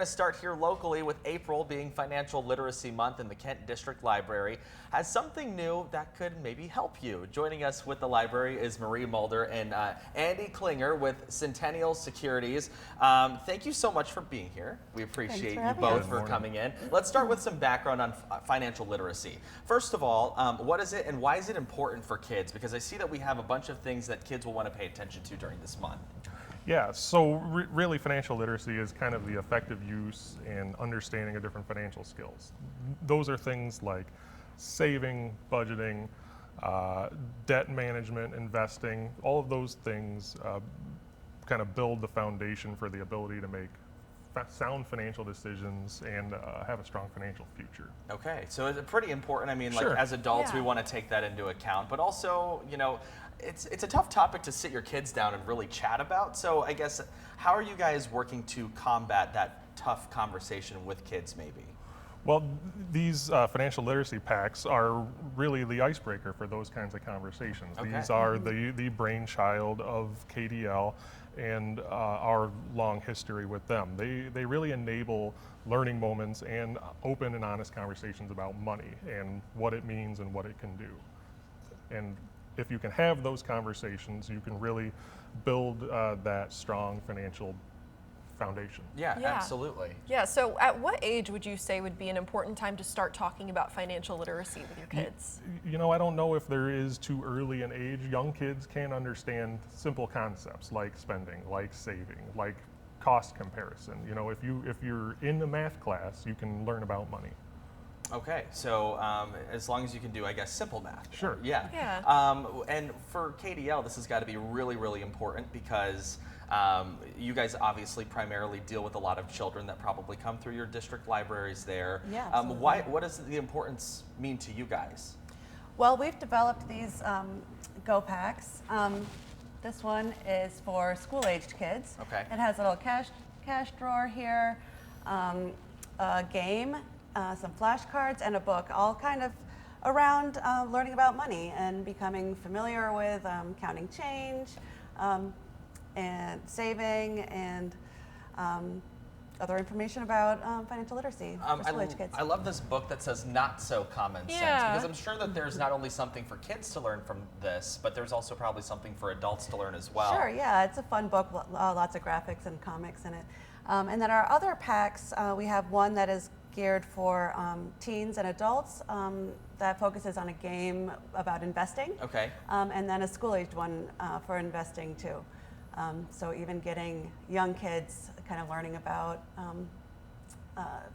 to start here locally with April being Financial Literacy Month, and the Kent District Library has something new that could maybe help you. Joining us with the library is Marie Mulder and Andy Klinger with Centennial Securities. Thank you so much for being here. We appreciate you both for coming in. Let's start with some background on financial literacy. First of all, what is it and why is it important for kids? Because I see that we have a bunch of things that kids will want to pay attention to during this month. Yeah, so really financial literacy is kind of the effective use and understanding of different financial skills. Those are things like saving, budgeting, debt management, investing. All of those things kind of build the foundation for the ability to make sound financial decisions and have a strong financial future. Okay, so it's pretty important. I mean, Sure. like as adults, we want to take that into account, but also, you know, it's a tough topic to sit your kids down and really chat about. So I guess, how are you guys working to combat that tough conversation with kids maybe? Well, these financial literacy packs are really the icebreaker for those kinds of conversations. Okay. These are the brainchild of KDL and our long history with them. They really enable learning moments and open and honest conversations about money and what it means and what it can do. And if you can have those conversations, you can really build that strong financial foundation. Yeah, absolutely. Yeah, so at what age would you say would be an important time to start talking about financial literacy with your kids? You know, I don't know if there is too early an age. Young kids can understand simple concepts like spending, like saving, like cost comparison. You know, if you're in a math class, you can learn about money. Okay, so as long as you can do, I guess, simple math. Sure. Yeah. And for KDL, this has got to be really, really important because you guys obviously primarily deal with a lot of children that probably come through your district libraries there. Yeah, what does the importance mean to you guys? Well, we've developed these Go Packs. This one is for school-aged kids. Okay. It has a little cash drawer here, a game, some flashcards, and a book, all kind of around learning about money and becoming familiar with counting change and saving and other information about financial literacy for school-age kids. I love this book that says not so common sense, because I'm sure that there's not only something for kids to learn from this, but there's also probably something for adults to learn as well. Sure, yeah, it's a fun book, lots of graphics and comics in it. And then our other packs, we have one that is geared for teens and adults that focuses on a game about investing. Okay. And then a school-aged one for investing too. So even getting young kids kind of learning about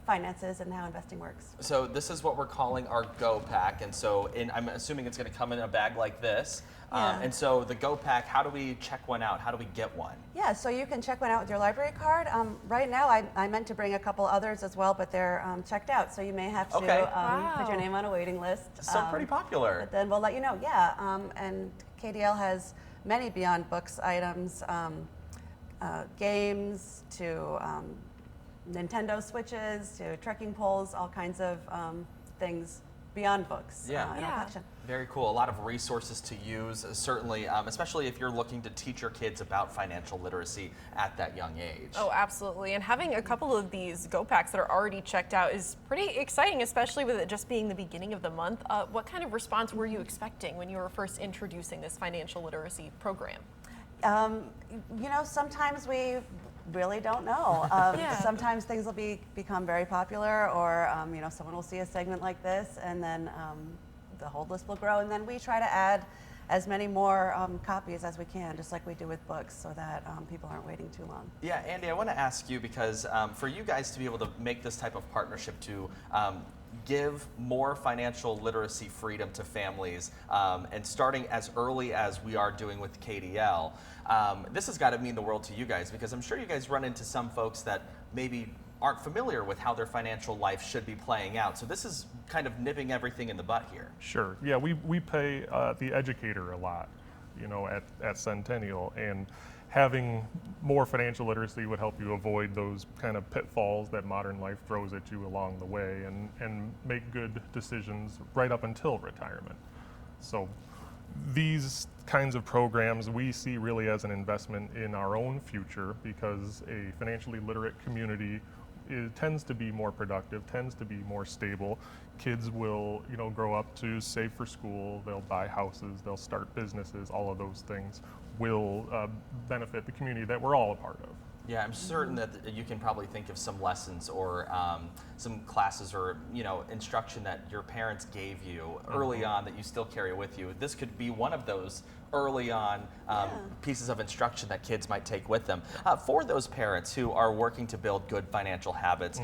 finances and how investing works. So this is what we're calling our Go Pack, and so I'm assuming it's going to come in a bag like this. Yeah. And so the Go Pack, how do we check one out? How do we get one? Yeah, so you can check one out with your library card. Right now, I meant to bring a couple others as well, but they're checked out, so you may have to put your name on a waiting list. So pretty popular. But then we'll let you know. Yeah, and KDL has many Beyond Books items, games to Nintendo Switches to trekking poles, all kinds of things beyond books in our collection. Very cool. A lot of resources to use, certainly, especially if you're looking to teach your kids about financial literacy at that young age. Oh, absolutely. And having a couple of these Go Packs that are already checked out is pretty exciting, especially with it just being the beginning of the month. What kind of response were you expecting when you were first introducing this financial literacy program? You know, sometimes we really don't know. Sometimes things will become very popular, or you know, someone will see a segment like this, and then the whole list will grow, and then we try to add as many more copies as we can, just like we do with books, so that people aren't waiting too long. Yeah, Andy, I want to ask you, because for you guys to be able to make this type of partnership to give more financial literacy freedom to families, and starting as early as we are doing with KDL, this has got to mean the world to you guys, because I'm sure you guys run into some folks that maybe aren't familiar with how their financial life should be playing out. So this is kind of nipping everything in the butt here. Sure. Yeah, we pay the educator a lot, you know, at Centennial, and having more financial literacy would help you avoid those kind of pitfalls that modern life throws at you along the way, and make good decisions right up until retirement. So these kinds of programs we see really as an investment in our own future, because a financially literate community tends to be more productive, tends to be more stable. Kids will, grow up to save for school, they'll buy houses, they'll start businesses, all of those things will benefit the community that we're all a part of. Yeah, I'm certain that you can probably think of some lessons or some classes or instruction that your parents gave you early on that you still carry with you. This could be one of those early on pieces of instruction that kids might take with them. For those parents who are working to build good financial habits,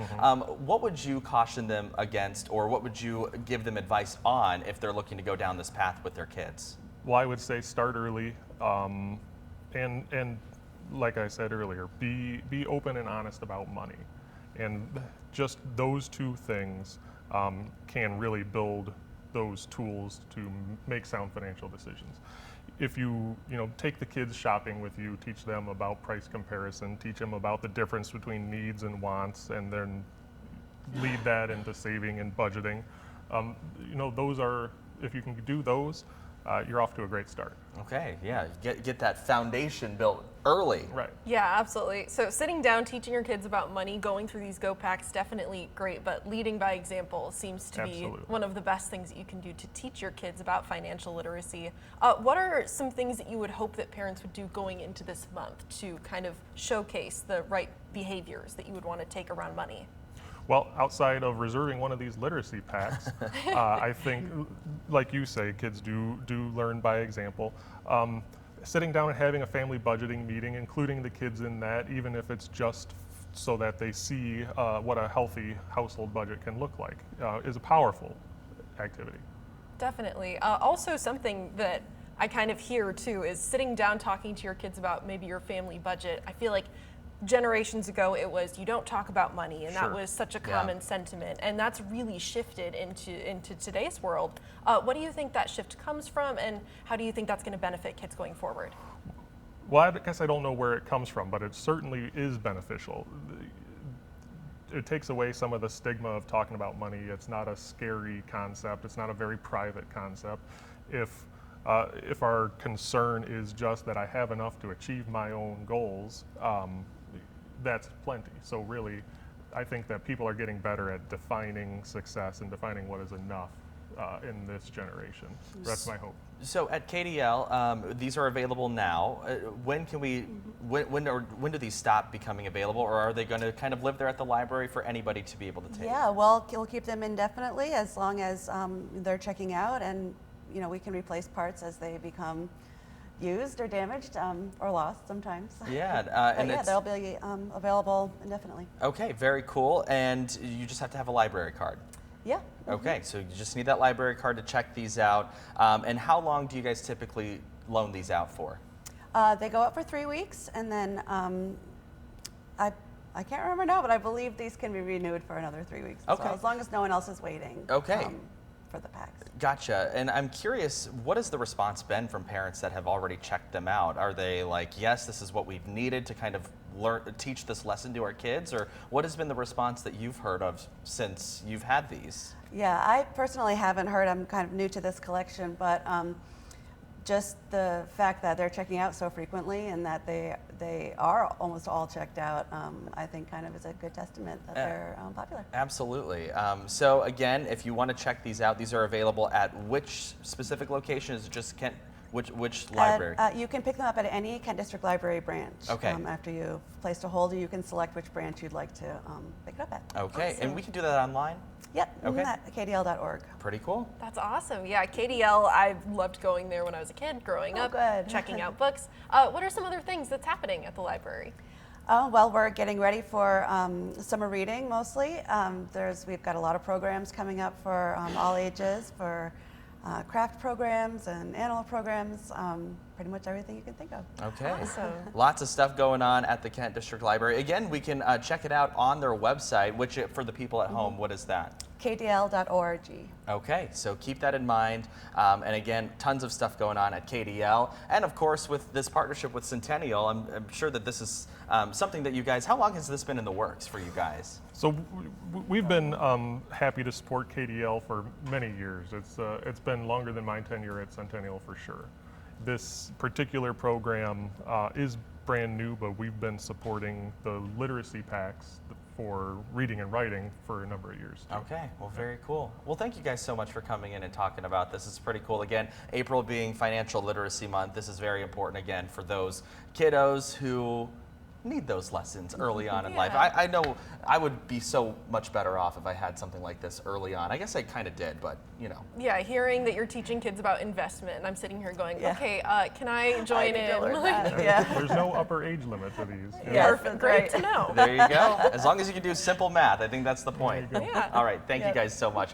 what would you caution them against, or what would you give them advice on if they're looking to go down this path with their kids? Well, I would say start early, and like I said earlier, be open and honest about money, and just those two things can really build those tools to make sound financial decisions. If you take the kids shopping with you, teach them about price comparison, teach them about the difference between needs and wants, and then lead that into saving and budgeting. Those are, if you can do those, you're off to a great start. Okay, yeah, get that foundation built early. Right. Yeah, absolutely. So sitting down, teaching your kids about money, going through these go packs, definitely great, but leading by example seems to be one of the best things that you can do to teach your kids about financial literacy. What are some things that you would hope that parents would do going into this month to kind of showcase the right behaviors that you would want to take around money? Well, outside of reserving one of these literacy packs, I think, like you say, kids do learn by example. Sitting down and having a family budgeting meeting, including the kids in that, even if it's just so that they see what a healthy household budget can look like, is a powerful activity. Definitely. Also, something that I kind of hear too is sitting down talking to your kids about maybe your family budget. I feel like generations ago it was you don't talk about money, and that was such a common sentiment, and that's really shifted into today's world. What do you think that shift comes from, and how do you think that's going to benefit kids going forward? Well, I guess I don't know where it comes from, but it certainly is beneficial. It takes away some of the stigma of talking about money. It's not a scary concept. It's not a very private concept. If our concern is just that I have enough to achieve my own goals, that's plenty. So really, I think that people are getting better at defining success and defining what is enough in this generation. That's my hope. So at KDL, these are available now. When can we? When do these stop becoming available, or are they going to kind of live there at the library for anybody to be able to take? Yeah, well, we'll keep them indefinitely as long as they're checking out, and we can replace parts as they become used or damaged or lost sometimes. Yeah, and they'll be available indefinitely. Okay, very cool. And you just have to have a library card. Yeah. Okay, so you just need that library card to check these out. And how long do you guys typically loan these out for? They go out for 3 weeks, and then I can't remember now, but I believe these can be renewed for another 3 weeks. Okay. So as long as no one else is waiting. Okay. For the packs. Gotcha. And I'm curious, what has the response been from parents that have already checked them out? Are they like, yes, this is what we've needed to kind of teach this lesson to our kids? Or what has been the response that you've heard of since you've had these? Yeah, I personally haven't heard. I'm kind of new to this collection, but just the fact that they're checking out so frequently and that they are almost all checked out, I think kind of is a good testament that they're popular. Absolutely. So again, if you want to check these out, these are available at which specific location? Is it just Kent? Which library? You can pick them up at any Kent District Library branch. Okay. After you've placed a hold, you can select which branch you'd like to pick it up at. Okay, Awesome. and we can do that online? Yep, Okay. at KDL.org. Pretty cool. That's awesome. Yeah, KDL, I loved going there when I was a kid, growing up, good. checking out books. What are some other things that's happening at the library? Oh, well, we're getting ready for summer reading mostly. We've got a lot of programs coming up for all ages, for craft programs and animal programs, pretty much everything you can think of. Okay. Awesome. Lots of stuff going on at the Kent District Library. Again, we can check it out on their website, which for the people at home, what is that? KDL.org. Okay, so keep that in mind. And again, tons of stuff going on at KDL. And of course, with this partnership with Centennial, I'm sure that this is something that you guys, how long has this been in the works for you guys? So we've been happy to support KDL for many years. It's been longer than my tenure at Centennial for sure. This particular program is brand new, but we've been supporting the literacy packs for reading and writing for a number of years. Okay, well, very cool. Well, thank you guys so much for coming in and talking about this. It's pretty cool. Again, April being Financial Literacy Month, this is very important again for those kiddos who need those lessons early on in life. Yeah. I know I would be so much better off if I had something like this early on. I guess I kind of did, but you know. Yeah, hearing that you're teaching kids about investment, and I'm sitting here going, Yeah. okay, can I join need to in? learn that. Yeah. There's no upper age limit to these. Yeah. Perfect, great to know. There you go. As long as you can do simple math, I think that's the point. There you go. Yeah. All right, thank you Yep. guys so much.